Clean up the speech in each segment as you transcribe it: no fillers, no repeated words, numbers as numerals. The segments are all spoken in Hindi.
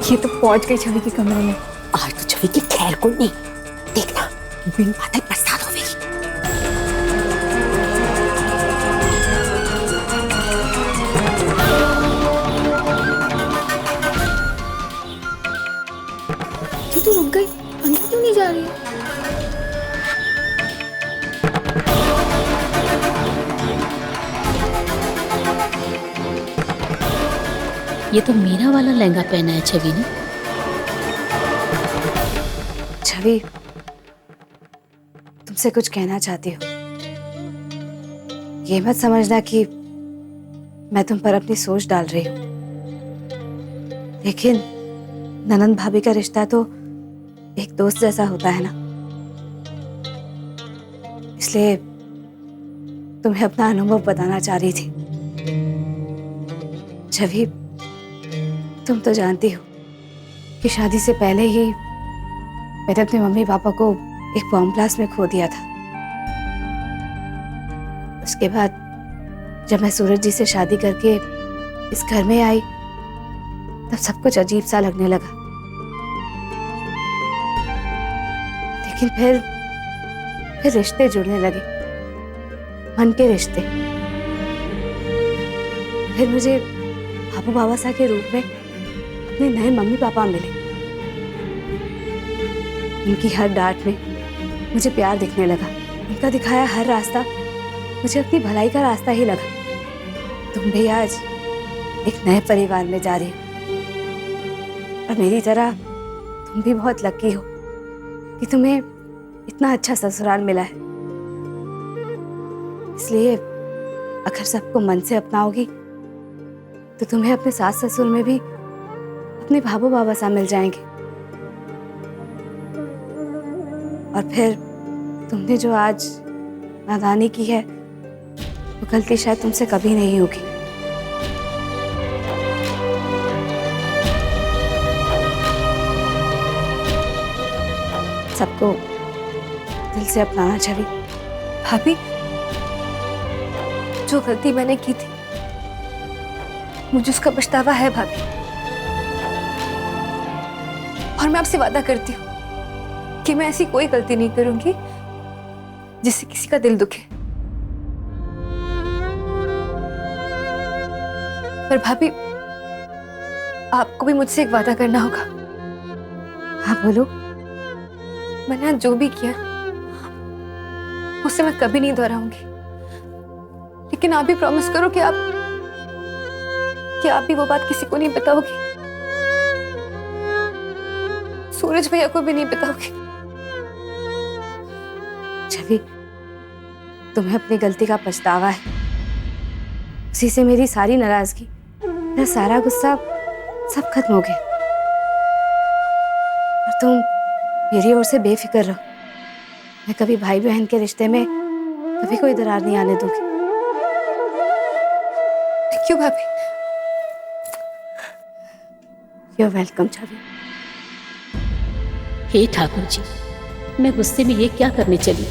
ये तो पहुंच गई छवि के कमरे में। आज तो छवि की खैर कोई नहीं, देखना बिन बातें बरसात हो गई। तू रुक गई, अंदर क्यों नहीं जा रही है? ये तो मेरा वाला लहंगा पहना है छवि ने। छवि, तुमसे कुछ कहना चाहती हूँ। ये मत समझना कि मैं तुम पर अपनी सोच डाल रही हूँ, लेकिन ननंद भाभी का रिश्ता तो एक दोस्त जैसा होता है ना, इसलिए तुम्हें अपना अनुभव बताना चाह रही थी। छवि, तुम तो जानती हो कि शादी से पहले ही मैंने अपने मम्मी पापा को एक बॉम्ब ब्लास्ट में खो दिया था। उसके बाद जब मैं सूरज जी से शादी करके इस घर में आई, तब सब कुछ अजीब सा लगने लगा। लेकिन फिर रिश्ते जुड़ने लगे, मन के रिश्ते। फिर मुझे बाबू बाबा साहब के रूप में अपने नए मम्मी पापा मिले। उनकी हर डांट में मुझे प्यार दिखने लगा। उनका दिखाया हर रास्ता मुझे अपनी भलाई का रास्ता ही लगा। तुम भी आज एक नए परिवार में जा रही हो, और मेरी तरह तुम भी बहुत लकी हो कि तुम्हें इतना अच्छा ससुराल मिला है। इसलिए अगर सबको मन से अपनाओगी तो तुम्हें अपने सास ससुर में भी अपने भाबू बाबा सा मिल जाएंगे। और फिर तुमने जो आज नादानी की है, वो गलती शायद तुमसे कभी नहीं होगी। सबको दिल से अपनाना छवि। भाभी, जो गलती मैंने की थी मुझे उसका पछतावा है भाभी, और मैं आपसे वादा करती हूँ कि मैं ऐसी कोई गलती नहीं करूंगी जिससे किसी का दिल दुखे। पर भाभी, आपको भी मुझसे एक वादा करना होगा। हाँ बोलो। मैंने आज जो भी किया उसे मैं कभी नहीं दोहराऊंगी, लेकिन आप भी प्रॉमिस करो कि आप भी वो बात किसी को नहीं बताओगी, सूरज भैया को भी नहीं बताओगी। छवि, तुम्हें अपनी गलती का पछतावा है। उसी से मेरी सारी नाराजगी, मेरा सारा गुस्सा सब खत्म हो गया। और तुम मेरी ओर से बेफिक्र रहो। मैं कभी भाई बहन के रिश्ते में कभी कोई दरार नहीं आने दूंगी। क्यों भाभी? You're welcome, छवि। हे ठाकुर जी, मैं गुस्से में ये क्या करने चली?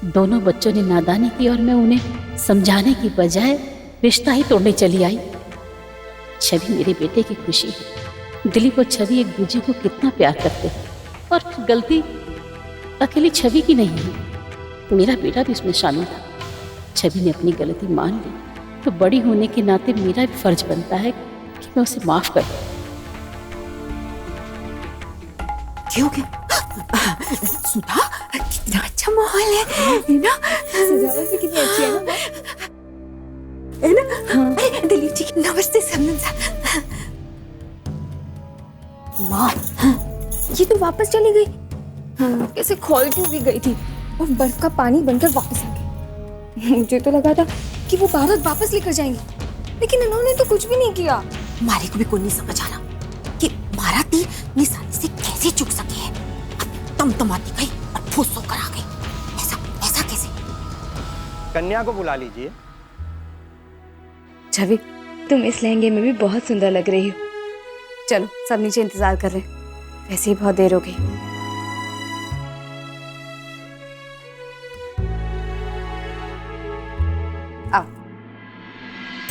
दोनों बच्चों ने नादानी की और मैं उन्हें समझाने की बजाय रिश्ता ही तोड़ने चली आई। छवि मेरे बेटे की खुशी है। दिलीप और छवि एक दूसरे को कितना प्यार करते हैं, और गलती अकेली छवि की नहीं है, मेरा बेटा भी उसमें शामिल था। छवि ने अपनी गलती मान ली तो बड़ी होने के नाते मेरा भी फर्ज बनता है कि मैं उसे माफ कर दूं। क्यों सुधा, कितना अच्छा माहौल है ना? सजावट भी कितनी अच्छी है ना? हाँ। दिलीप जी नमस्ते। माँ, ये तो वापस चली गई। कैसे खोल क्यों भी गई थी और बर्फ का पानी बनकर वापस आ गई। मुझे तो लगा था कि वो भारत वापस लेकर जाएंगी, लेकिन इन्होंने तो कुछ भी नहीं किया। मारे को भी कोई नहीं समझ आ रहा कि मारा तीर निशाने से कैसे चुक सके है। तमतमाती गई और फुस होकर आ गई। ऐसा कैसे? कन्या को बुला लीजिए। छवि, तुम इस लहंगे में भी बहुत सुंदर लग रही हो। चलो, सब नीचे इंतजार कर रहे हैं, वैसे ही बहुत देर हो गई।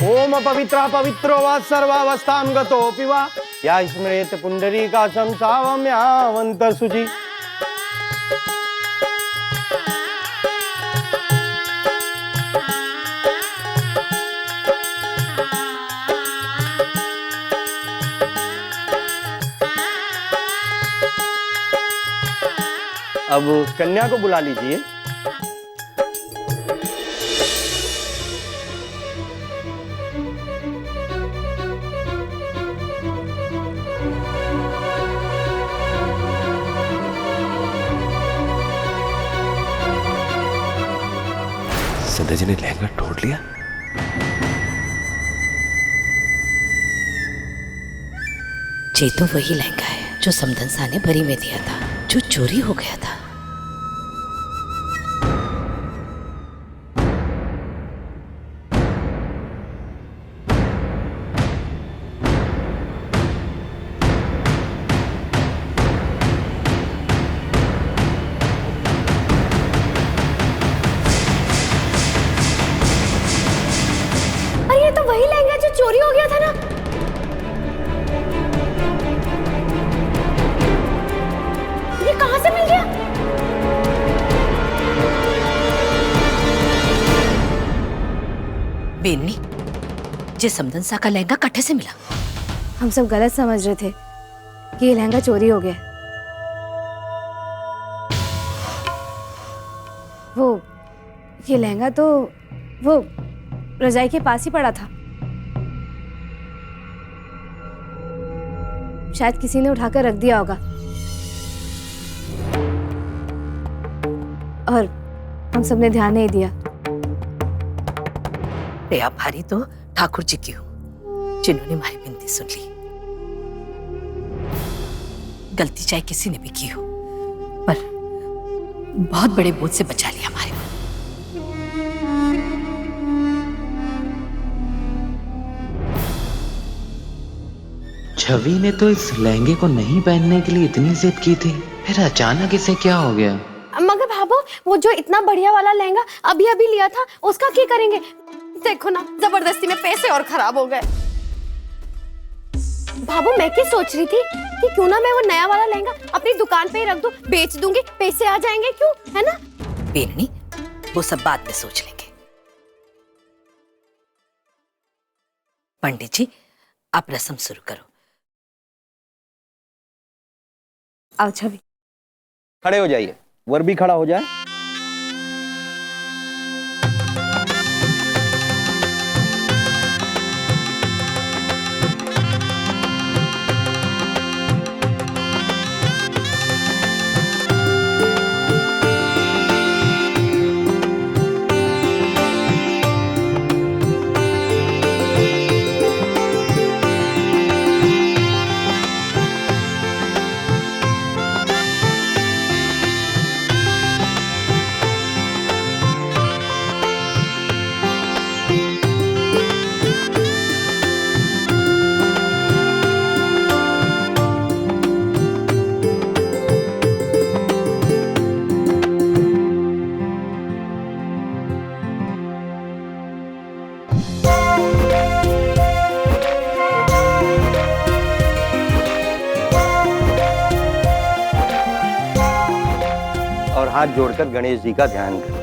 ओम पवित्रा पवित्रो वा सर्वावस्थां गतोऽपि वा या स्मृत पुंडरीकाक्षं सावम्यावन्तर्सुचि। अब कन्या को बुला लीजिए। संध्या जी ने लहंगा ढूंढ लिया। ये तो वही लहंगा है जो समधन सा ने भरी में दिया था, जो चोरी हो गया था। अरे ये तो वही लहंगा जो चोरी हो गया था ना। ये कहां से मिल गया? बेननी, जे समधन सा का लहंगा कट्ठे से मिला। हम सब गलत समझ रहे थे कि ये लहंगा चोरी हो गया। वो ये लहंगा तो वो रजाई के पास ही पड़ा था। शायद किसी ने उठाकर रख दिया होगा और हम सब ने ध्यान नहीं दिया। रे आभारी तो ठाकुर जी की हूँ जिन्होंने हमारी विनती सुन ली। गलती चाहे किसी ने भी की हो, पर बहुत बड़े बोझ से बचा लिया हमारे को। छवि ने तो इस लहंगे को नहीं पहनने के लिए इतनी जिद की थी, फिर अचानक इसे क्या हो गया? मगर भाभो, वो जो इतना बढ़िया वाला लहंगा अभी अभी लिया था, उसका क्या करेंगे? देखो ना, जबरदस्ती में पैसे और खराब हो गए। भाभो, मैं क्या सोच रही थी कि क्यों ना मैं वो नया वाला लहंगा अपनी दुकान पे ही रख दूं, बेच दूंगी, पैसे आ जाएंगे, क्यों, है ना? बेननी, वो सब बाद में सोच लेंगे। पंडित जी, आप रस्म शुरू करो। आओ छवि। खड़े हो जाइए, वर भी खड़ा हो जाए। और हाथ जोड़कर गणेश जी का ध्यान करें।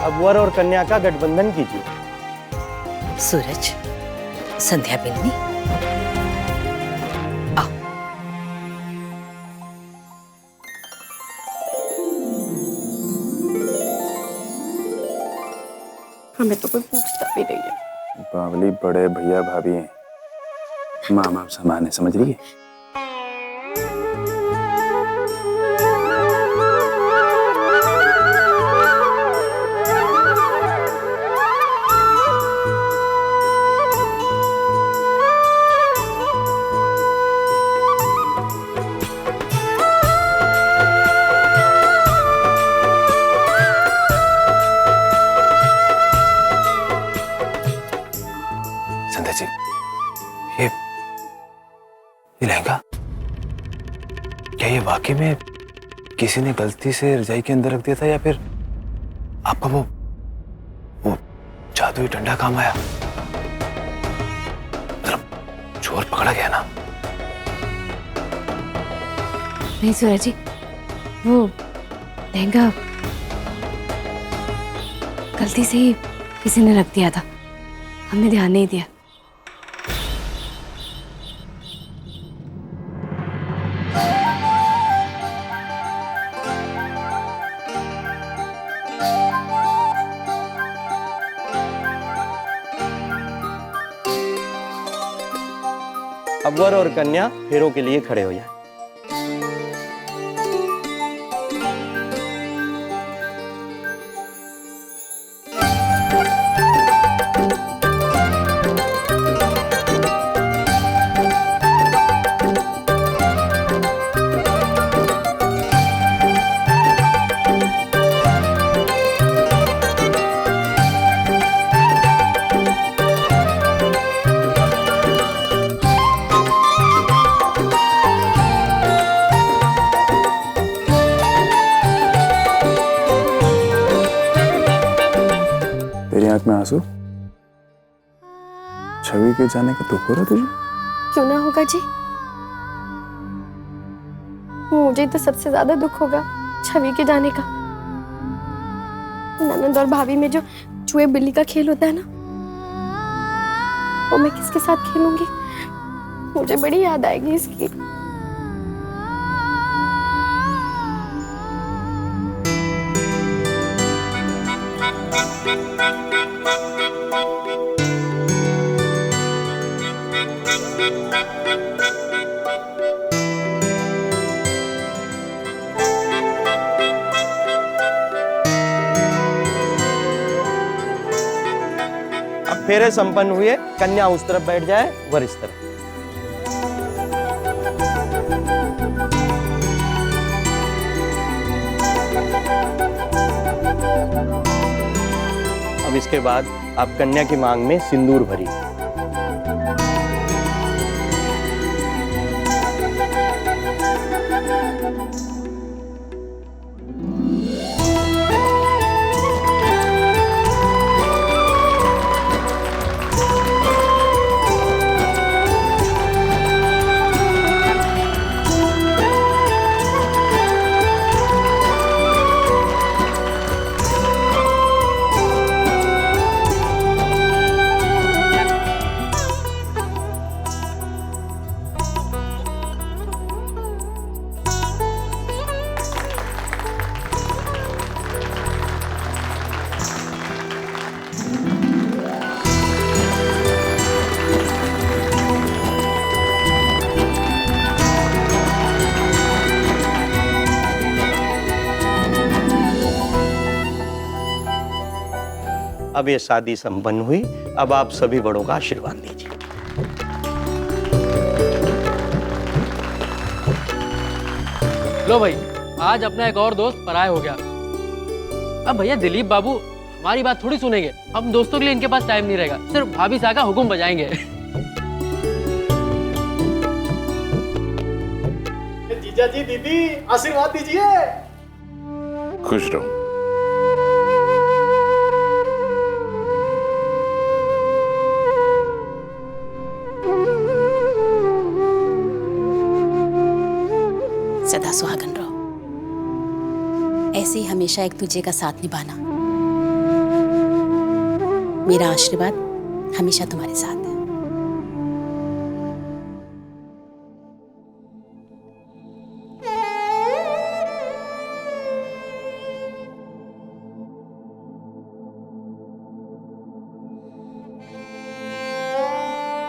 अब वर और कन्या का गठबंधन कीजिए। सूरज, संध्या बेननी, आओ। हमें तो कोई पूछता भी नहीं है। बावली बड़े भैया भाभी हैं, मामा समान है, समझ रही है? क्या ये वाकई में किसी ने गलती से रजाई के अंदर रख दिया था या फिर आपका वो जादुई डंडा काम आया? मतलब चोर पकड़ा गया ना? नहीं सूरज जी, वो लहंगा गलती से ही किसी ने रख दिया था, हमने ध्यान नहीं दिया। अब वर और कन्या फेरों के लिए खड़े हो जाए। तेरी आंख में आंसू? छवि के जाने का दुख हो रहा तुझे? क्यों ना होगा जी, मुझे तो सबसे ज्यादा दुख होगा छवि के जाने का। ननद और भाभी में जो चूहे बिल्ली का खेल होता है ना, वो मैं किसके साथ खेलूंगी? मुझे बड़ी याद आएगी इसकी। अब फेरे संपन्न हुए, कन्या उस तरफ बैठ जाए, वर इस तरफ। अब इसके बाद आप कन्या की मांग में सिंदूर भरी। अब ये शादी संपन्न हुई, अब आप सभी बड़ों का आशीर्वाद लीजिए। लो भाई, आज अपना एक और दोस्त पराया हो गया। अब भैया दिलीप बाबू हमारी बात थोड़ी सुनेंगे। हम दोस्तों के लिए इनके पास टाइम नहीं रहेगा, सिर्फ भाभी साहब का हुक्म बजाएंगे। जीजा जी, दीदी आशीर्वाद दीजिए। खुश रहो। सदा सुहागन रहो, ऐसे ही हमेशा एक दूजे का साथ निभाना। मेरा आशीर्वाद हमेशा तुम्हारे साथ है।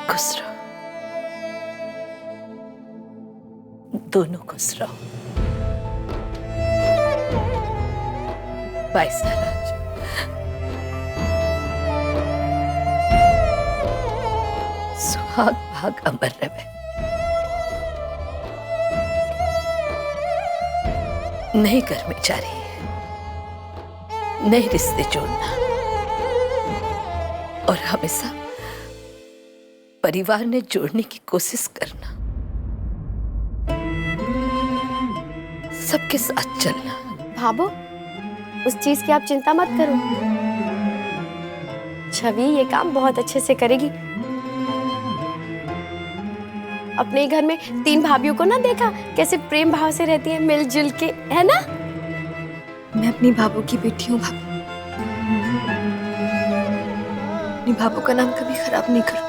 खुश रहो, दोनों खुश रहो। बाय साराज। सुहाग भाग अमर रहे। नए घर में जा रही है, नए रिश्ते जोड़ना और हमेशा परिवार ने जोड़ने की कोशिश करना। सबके साथ चलना। भाभो, उस चीज की आप चिंता मत करो। छवि ये काम बहुत अच्छे से करेगी। अपने ही घर में 3 भाभियों को ना देखा कैसे प्रेम भाव से रहती है, मिलजुल के, है ना? मैं अपनी भाभो की बेटी हूँ भाभी। अपनी भाभो का नाम कभी खराब नहीं करूंगी।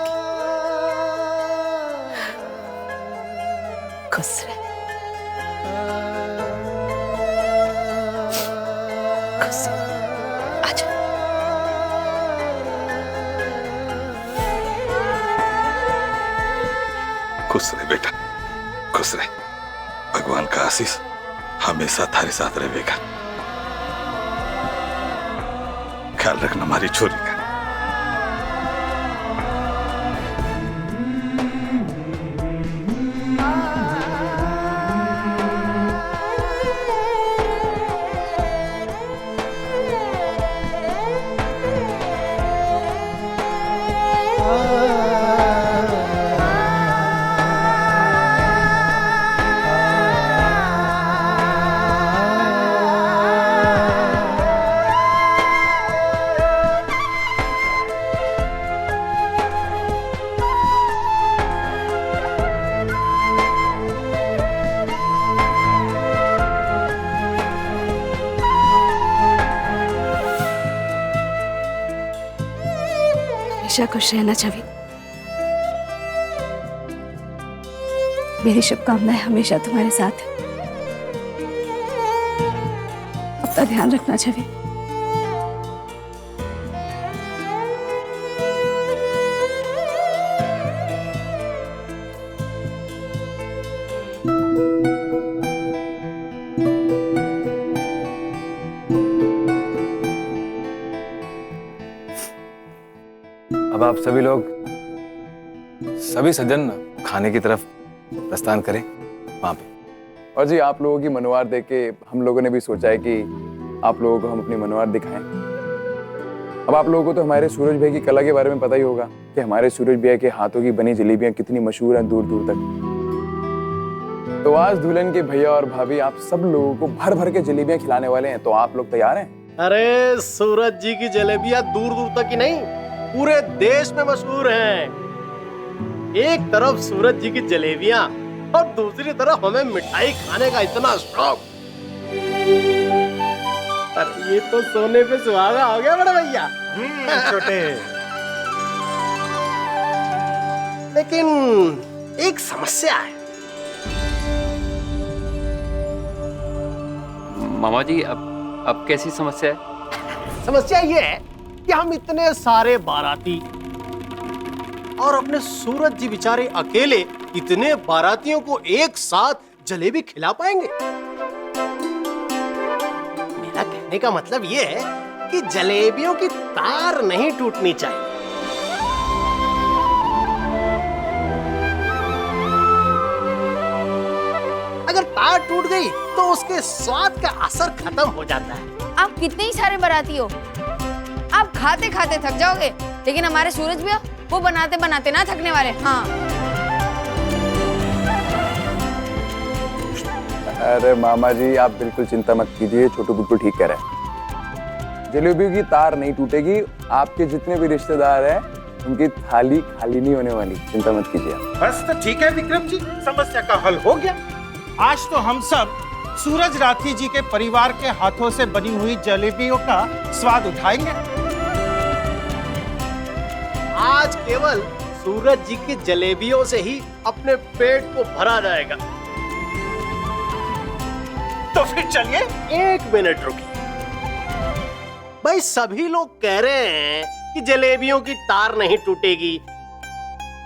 खुश रह, खुश रह। आजा। खुश रहे बेटा, खुश रहे। भगवान का आशीष हमेशा थारे साथ रहेगा। ख्याल रखना हमारी छोरी का। हमेशा खुश रहना छवि। मेरी शुभकामनाएं हमेशा तुम्हारे साथ है। अपना ध्यान रखना छवि। अब आप सभी लोग, सभी सज्जन खाने की तरफ प्रस्थान करें वहां पे। और जी आप लोगों की मनोहार देख के हम लोगों ने भी सोचा है कि आप लोगों को हम अपनी मनोहार दिखाएं। अब आप लोगों को तो हमारे सूरज भैया की कला के बारे में पता ही होगा कि हमारे सूरज भैया के हाथों की बनी जलेबियां कितनी मशहूर हैं दूर दूर तक। तो आज दुल्हन के भैया और भाभी आप सब लोगों को भर भर के जलेबियां खिलाने वाले हैं। तो आप लोग तैयार हैं? अरे सूरज जी की जलेबियां दूर दूर तक ही नहीं, पूरे देश में मशहूर हैं। एक तरफ सूरज जी की जलेबियां और दूसरी तरफ हमें मिठाई खाने का इतना शौक। अरे ये तो सोने पे सुहागा हो गया बड़ा भैया। छोटे। लेकिन एक समस्या है। मामा जी, अब कैसी समस्या है? समस्या ये है कि हम इतने सारे बाराती और अपने सूरज जी बेचारे अकेले इतने बारातियों को एक साथ जलेबी खिला पाएंगे? मेरा कहने का मतलब ये है कि जलेबियों की तार नहीं टूटनी चाहिए। अगर तार टूट गई तो उसके स्वाद का असर खत्म हो जाता है। आप कितने ही सारे बाराती हो, आप खाते खाते थक जाओगे, लेकिन हमारे सूरज भैया वो बनाते बनाते ना थकने वाले। हाँ। अरे मामा जी आप बिल्कुल चिंता मत कीजिए, छोटू बिल्कुल ठीक कह रहे हैं। जलेबियों की तार नहीं टूटेगी। आपके जितने भी रिश्तेदार हैं उनकी थाली खाली नहीं होने वाली, चिंता मत कीजिए आप। बस तो ठीक है विक्रम जी, समस्या का हल हो गया। आज तो हम सब सूरज राठी जी के परिवार के हाथों से बनी हुई जलेबियों का स्वाद उठाएंगे। आज केवल सूरज जी की जलेबियों से ही अपने पेट को भरा जाएगा। तो फिर चलिए। 1 मिनट रुकिए भाई, सभी लोग कह रहे हैं कि जलेबियों की तार नहीं टूटेगी,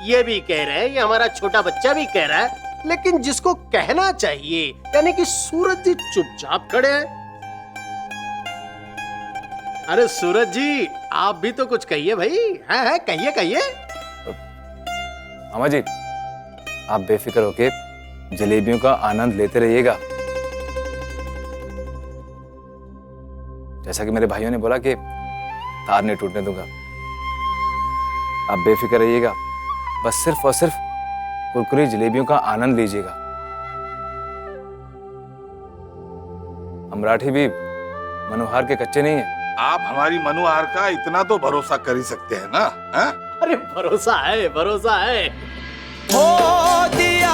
ये भी कह रहे हैं, ये हमारा छोटा बच्चा भी कह रहा है, लेकिन जिसको कहना चाहिए यानी कि सूरज जी चुपचाप खड़े हैं। अरे सूरज जी आप भी तो कुछ कहिए भाई। है कहिए कहिए। मामा जी आप बेफिक्र होके जलेबियों का आनंद लेते रहिएगा। जैसा कि मेरे भाइयों ने बोला कि तार नहीं टूटने दूंगा, आप बेफिक्र रहिएगा। बस सिर्फ और सिर्फ कुरकुरी जलेबियों का आनंद लीजिएगा। हम राठी भी मनोहार के कच्चे नहीं है। आप हमारी मनोहार का इतना तो भरोसा कर ही सकते हैं ना? है? अरे भरोसा है, भरोसा है। हो दिया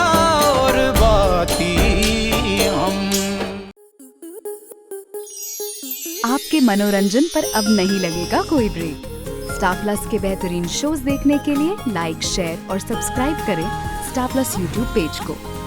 और बाती हम। आपके मनोरंजन पर अब नहीं लगेगा कोई ब्रेक। स्टार प्लस के बेहतरीन शोज देखने के लिए लाइक, शेयर और सब्सक्राइब करें स्टार प्लस यूट्यूब पेज को।